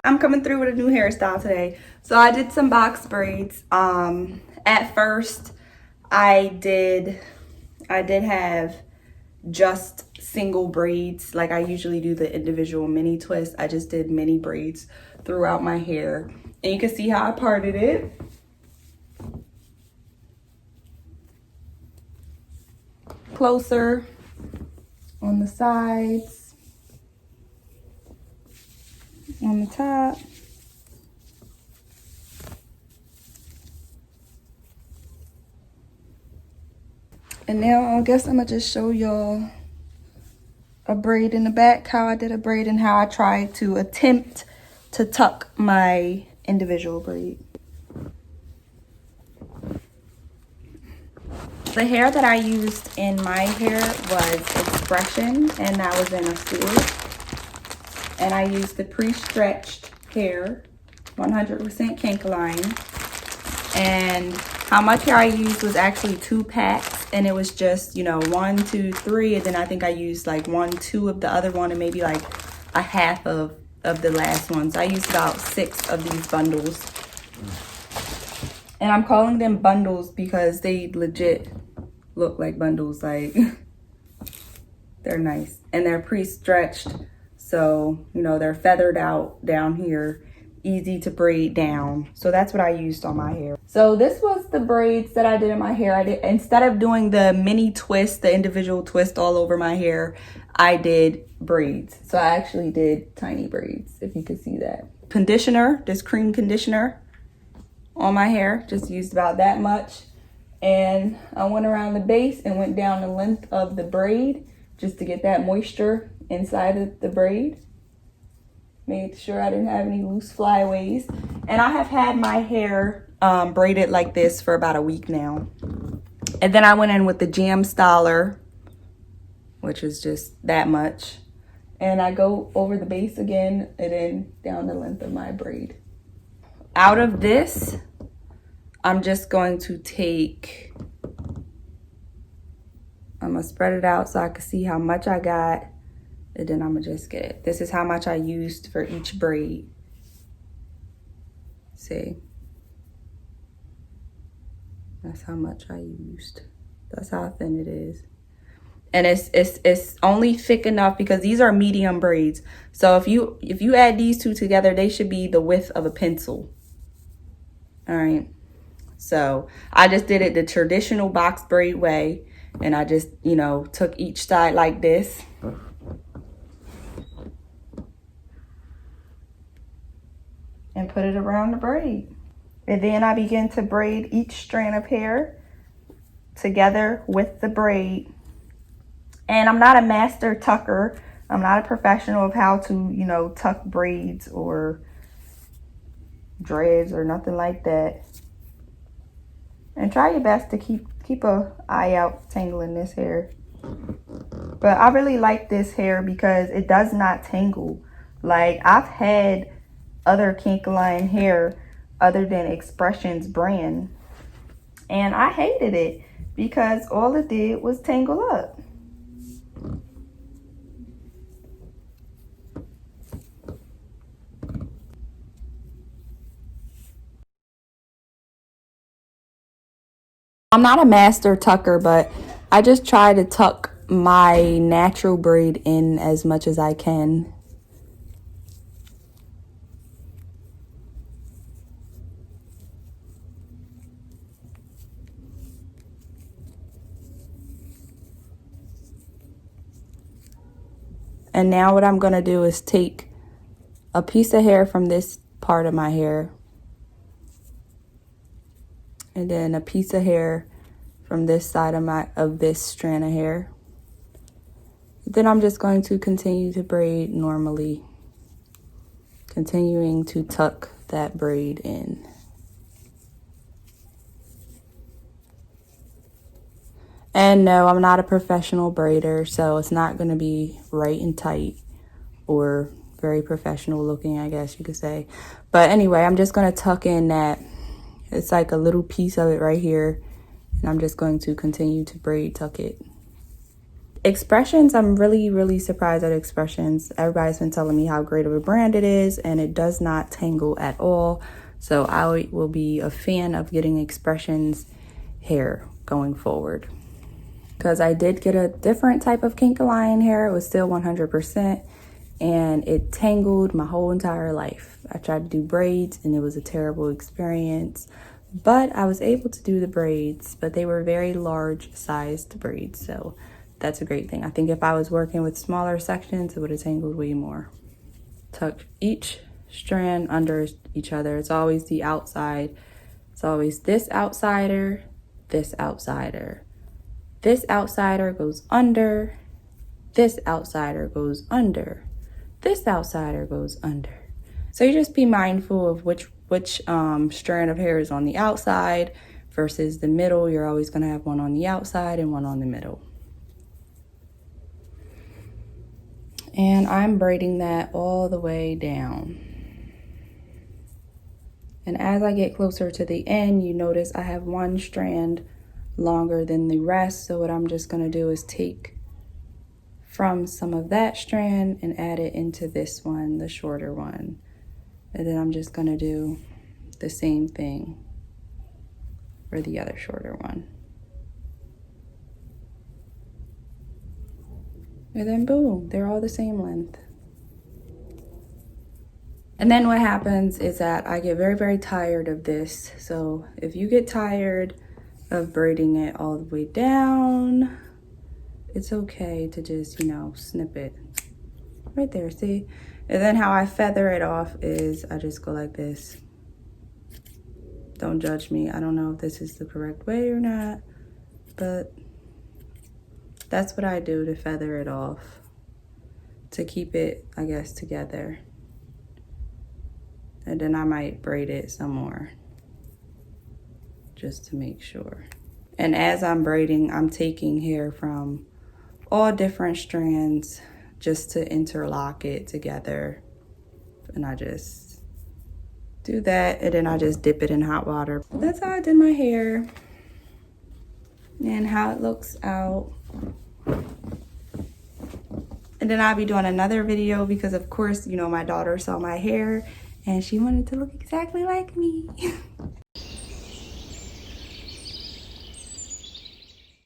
I'm coming through with a new hairstyle today. So I did some box braids. At first I did have just single braids. Like I usually do the individual mini twist. I just did mini braids throughout my hair. And you can see how I parted it. Closer on the sides, on the top. And now I guess I'm gonna just show y'all a braid in the back, how I did a braid and how I tried to attempt to tuck my individual braid. The hair that I used in my hair was X-pression, and that was in a series. And I used the pre-stretched hair, 100% kink line. And how much hair I used was actually 2 packs, and it was just, you know, 1, 2, 3, and then I think I used like 1, 2 of the other one, and maybe like a half of the last one. So I used about 6 of these bundles. And I'm calling them bundles because they legit look like bundles. Like, they're nice. And they're pre-stretched. So, you know, they're feathered out down here. Easy to braid down. So that's what I used on my hair. So this was the braids that I did in my hair. I did, instead of doing the mini twist, the individual twist all over my hair, I did braids. So I actually did tiny braids, if you could see that. Conditioner, this cream conditioner on my hair, just used about that much. And I went around the base and went down the length of the braid just to get that moisture inside of the braid. Made sure I didn't have any loose flyaways. And I have had my hair braided like this for about a week now. And then I went in with the jam styler, which is just that much. And I go over the base again and then down the length of my braid. Out of this, I'm just going to take, I'm gonna spread it out so I can see how much I got. And then I'm gonna just get it. This is how much I used for each braid. See? That's how much I used. That's how thin it is. And it's only thick enough because these are medium braids. So if you add these two together, they should be the width of a pencil. All right. So I just did it the traditional box braid way. And I just, you know, took each side like this. And put it around the braid. And then I begin to braid each strand of hair together with the braid. And I'm not a master tucker. I'm not a professional of how to, you know, tuck braids or dreads or nothing like that. And try your best to keep an eye out tangling this hair. But I really like this hair because it does not tangle. Like, I've had other kink line hair other than X-pression's brand, and I hated it because all it did was tangle up. I'm not a master tucker, but I just try to tuck my natural braid in as much as I can. And now what I'm going to do is take a piece of hair from this part of my hair. And then a piece of hair from this side of this strand of hair. Then I'm just going to continue to braid normally. Continuing to tuck that braid in. And no, I'm not a professional braider, so it's not going to be right and tight or very professional looking, I guess you could say. But anyway, I'm just going to tuck in that. It's like a little piece of it right here. And I'm just going to continue to braid tuck it. X-pressions, I'm really surprised at X-pressions. Everybody's been telling me how great of a brand it is, and it does not tangle at all. So I will be a fan of getting X-pressions hair going forward. Because I did get a different type of kink lion hair. It was still 100%, and it tangled my whole entire life. I tried to do braids, and it was a terrible experience. But I was able to do the braids, but they were very large sized braids, so that's a great thing. I think if I was working with smaller sections, it would have tangled way more. Tuck each strand under each other. It's always the outside. It's always this outsider, this outsider. This outsider goes under, this outsider goes under, this outsider goes under. So you just be mindful of which strand of hair is on the outside versus the middle. You're always going to have one on the outside and one on the middle. And I'm braiding that all the way down. And as I get closer to the end, you notice I have one strand longer than the rest. So what I'm just going to do is take from some of that strand and add it into this one, the shorter one. And then I'm just going to do the same thing for the other shorter one. And then boom, they're all the same length. And then what happens is that I get very tired of this. So if you get tired of braiding it all the way down, it's okay to just, snip it. Right there, see? And then how I feather it off is I just go like this. Don't judge me. I don't know if this is the correct way or not, but that's what I do to feather it off, to keep it, I guess, together. And then I might braid it some more, just to make sure. And as I'm braiding, I'm taking hair from all different strands just to interlock it together. And I just do that, and then I just dip it in hot water. That's how I did my hair and how it looks out. And then I'll be doing another video because of course, my daughter saw my hair and she wanted to look exactly like me.